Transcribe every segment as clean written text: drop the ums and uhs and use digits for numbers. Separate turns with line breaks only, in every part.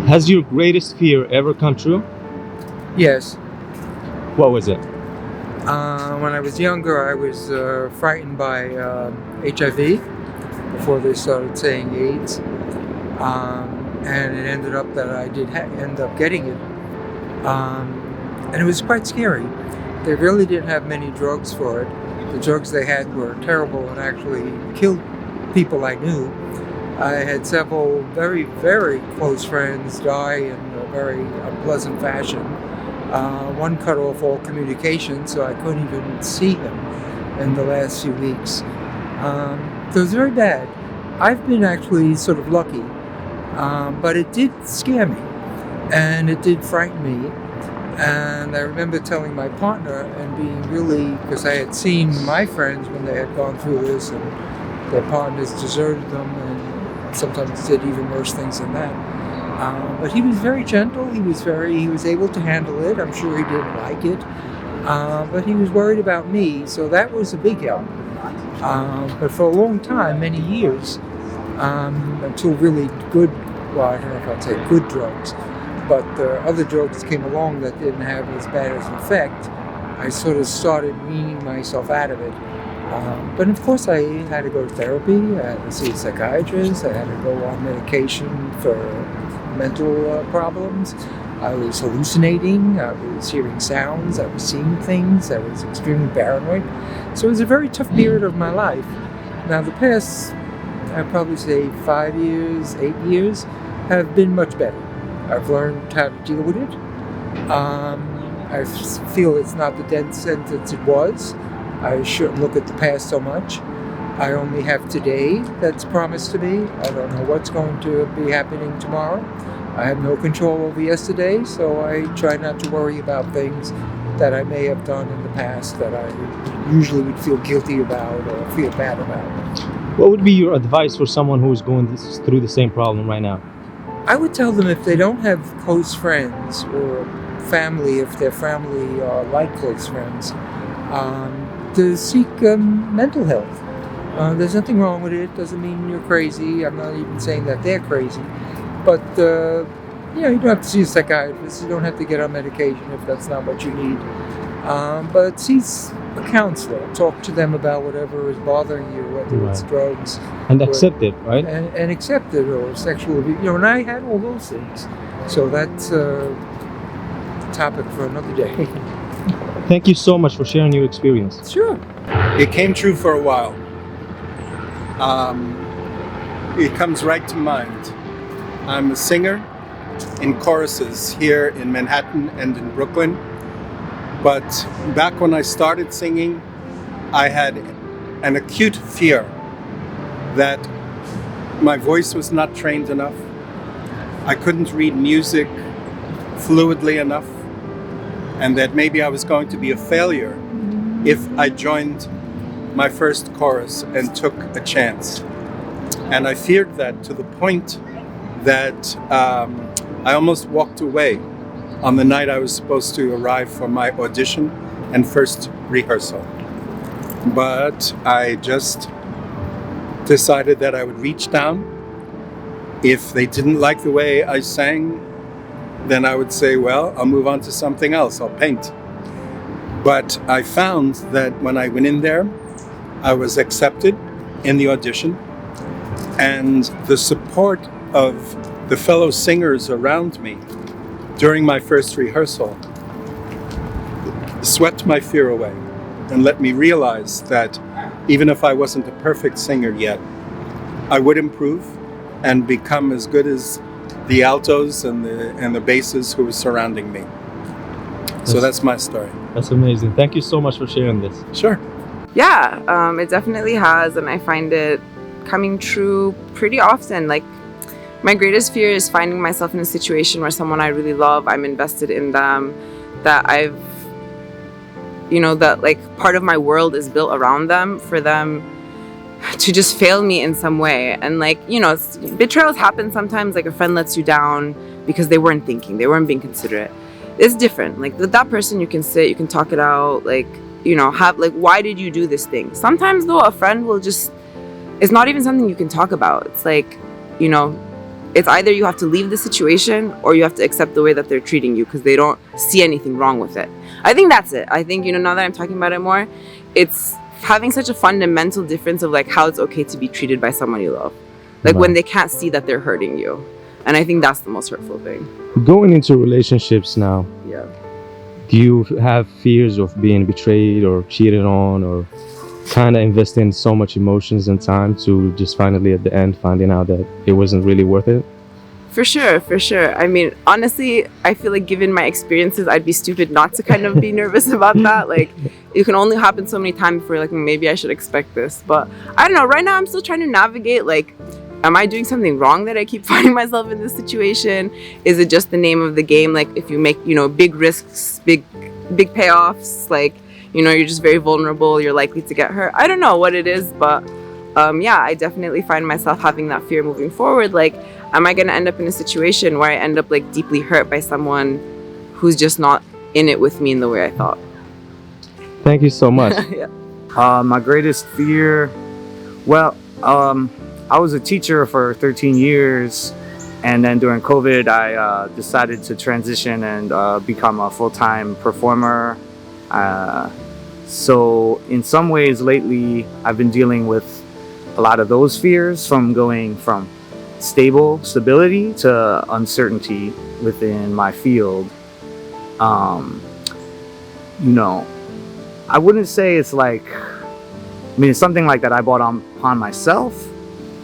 Has your greatest fear ever come true?
Yes.
What was it?
When I was younger, I was frightened by HIV before they started saying AIDS. And it ended up that I did end up getting it. And it was quite scary. They really didn't have many drugs for it. The drugs they had were terrible and actually killed people I knew. I had several very, very close friends die in a very unpleasant fashion. One cut off all communication, so I couldn't even see him in the last few weeks. So it was very bad. I've been actually sort of lucky, but it did scare me, and it did frighten me. And I remember telling my partner and being really, because I had seen my friends when they had gone through this, and their partners deserted them, and sometimes did even worse things than that. But he was very gentle. He was able to handle it. I'm sure he didn't like it, but he was worried about me, so that was a big help. But for a long time, many years, until really good, well, I don't know if I'd say good drugs, but other drugs came along that didn't have as bad as an effect, I sort of started weaning myself out of it. But of course I had to go to therapy, I had to see a psychiatrist, I had to go on medication for mental problems. I was hallucinating, I was hearing sounds, I was seeing things, I was extremely paranoid. So it was a very tough period of my life. Now the past, I'd probably say 5 years, 8 years, have been much better. I've learned how to deal with it. I feel it's not the dead sentence it was. I shouldn't look at the past so much. I only have today that's promised to me. I don't know what's going to be happening tomorrow. I have no control over yesterday, so I try not to worry about things that I may have done in the past that I usually would feel guilty about or feel bad about.
What would be your advice for someone who is going through the same problem right now?
I would tell them if they don't have close friends or family, if their family are like close friends, to seek mental health. There's nothing wrong with it. Doesn't mean you're crazy. I'm not even saying that they're crazy. But, you don't have to see a psychiatrist. You don't have to get on medication if that's not what you need. But see a counselor. Talk to them about whatever is bothering you, whether it's drugs.
And accept it, right?
And accept it, or sexual abuse. And I had all those things. So that's a topic for another day.
Thank you so much for sharing your experience.
Sure.
It came true for a while. It comes right to mind. I'm a singer in choruses here in Manhattan and in Brooklyn. But back when I started singing, I had an acute fear that my voice was not trained enough. I couldn't read music fluidly enough, and that maybe I was going to be a failure if I joined my first chorus and took a chance. And I feared that to the point that I almost walked away on the night I was supposed to arrive for my audition and first rehearsal. But I just decided that I would reach down. If they didn't like the way I sang, then I would say, well, I'll move on to something else, I'll paint. But I found that when I went in there, I was accepted in the audition, and the support of the fellow singers around me during my first rehearsal swept my fear away and let me realize that even if I wasn't a perfect singer yet, I would improve and become as good as the altos and the basses who were surrounding me. So that's my story.
That's amazing. Thank you so much for sharing this.
Sure.
Yeah, it definitely has, and I find it coming true pretty often. Like, my greatest fear is finding myself in a situation where someone I really love, I'm invested in them, that I've, that like part of my world is built around them, for them to just fail me in some way. And betrayals happen sometimes, like a friend lets you down because they weren't thinking, they weren't being considerate. It's different. Like with that person, you can sit, you can talk it out, why did you do this thing? Sometimes though, a friend will just, it's not even something you can talk about. It's like, it's either you have to leave the situation or you have to accept the way that they're treating you because they don't see anything wrong with it. I think that's it. I think, now that I'm talking about it more, it's having such a fundamental difference of like how it's okay to be treated by someone you love. Like when they can't see that they're hurting you. And I think that's the most hurtful thing.
Going into relationships now,
Yeah.
do you have fears of being betrayed or cheated on, or kind of investing so much emotions and time to just finally at the end finding out that it wasn't really worth it?
For sure, for sure. I mean, honestly, I feel like given my experiences, I'd be stupid not to kind of be nervous about that. Like, it can only happen so many times before, like, maybe I should expect this. But I don't know. Right now, I'm still trying to navigate, like, am I doing something wrong that I keep finding myself in this situation? Is it just the name of the game? Like, if you make, big risks, big payoffs, like, you're just very vulnerable, you're likely to get hurt. I don't know what it is, but yeah, I definitely find myself having that fear moving forward. Like, am I going to end up in a situation where I end up like deeply hurt by someone who's just not in it with me in the way I thought?
Thank you so much.
Yeah.
My greatest fear, well, I was a teacher for 13 years, and then during COVID, I decided to transition and become a full-time performer. So in some ways lately, I've been dealing with a lot of those fears from going from stability to uncertainty within my field. I wouldn't say it's like, it's something like that I brought upon myself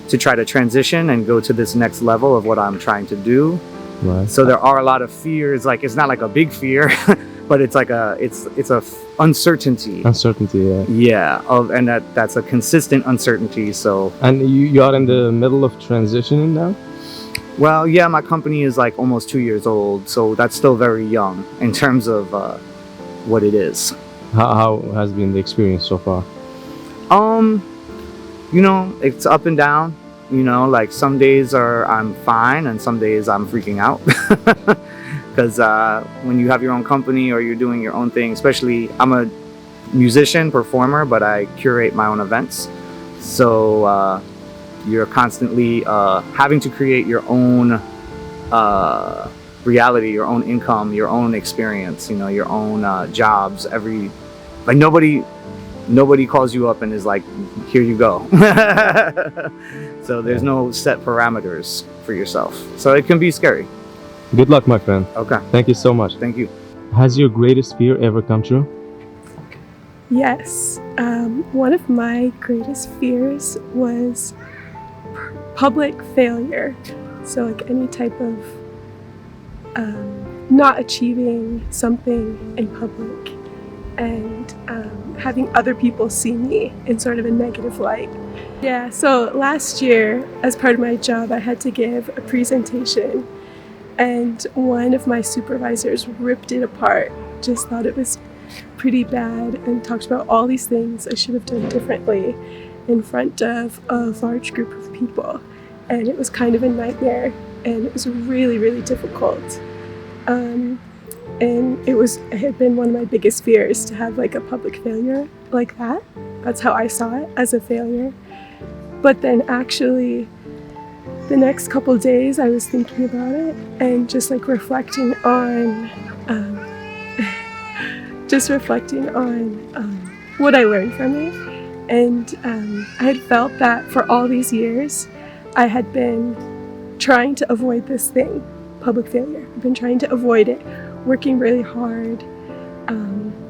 to try to transition and go to this next level of what I'm trying to do.
Right.
So there are a lot of fears, like it's not like a big fear, but it's like it's a uncertainty.
Uncertainty, yeah.
Yeah, and that's a consistent uncertainty. So,
And you are in the middle of transitioning now?
well, yeah, my company is like almost 2 years old, so that's still very young in terms of what it is.
How has been the experience so far?
It's up and down. Like some days I'm fine and some days I'm freaking out. Because when you have your own company or you're doing your own thing, especially I'm a musician, performer, but I curate my own events. So you're constantly having to create your own reality, your own income, your own experience, your own jobs. Nobody calls you up and is like, here you go. So there's no set parameters for yourself. So it can be scary.
Good luck, my friend.
Okay,
Thank you so much.
thank you.
Has your greatest fear ever come true?
Yes. One of my greatest fears was public failure. So, like any type of not achieving something in public and having other people see me in sort of a negative light. Yeah, so last year, as part of my job, I had to give a presentation, and one of my supervisors ripped it apart, just thought it was pretty bad, and talked about all these things I should have done differently in front of a large group of people. And it was kind of a nightmare, and it was really, really difficult. And it had been one of my biggest fears to have like a public failure like that. That's how I saw it, as a failure. But then actually, the next couple days I was thinking about it and just like reflecting on what I learned from it. And I had felt that for all these years, I had been trying to avoid this thing, public failure. I've been trying to avoid it, working really hard,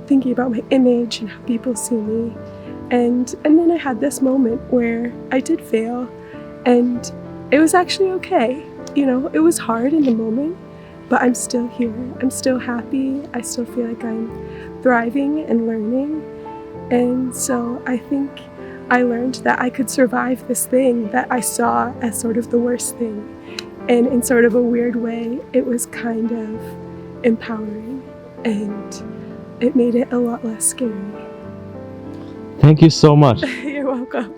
thinking about my image and how people see me. And then I had this moment where I did fail, and it was actually okay. It was hard in the moment, but I'm still here. I'm still happy. I still feel like I'm thriving and learning. And so I think I learned that I could survive this thing that I saw as sort of the worst thing. And in sort of a weird way, it was kind of empowering, and it made it a lot less scary.
Thank you so much.
You're welcome.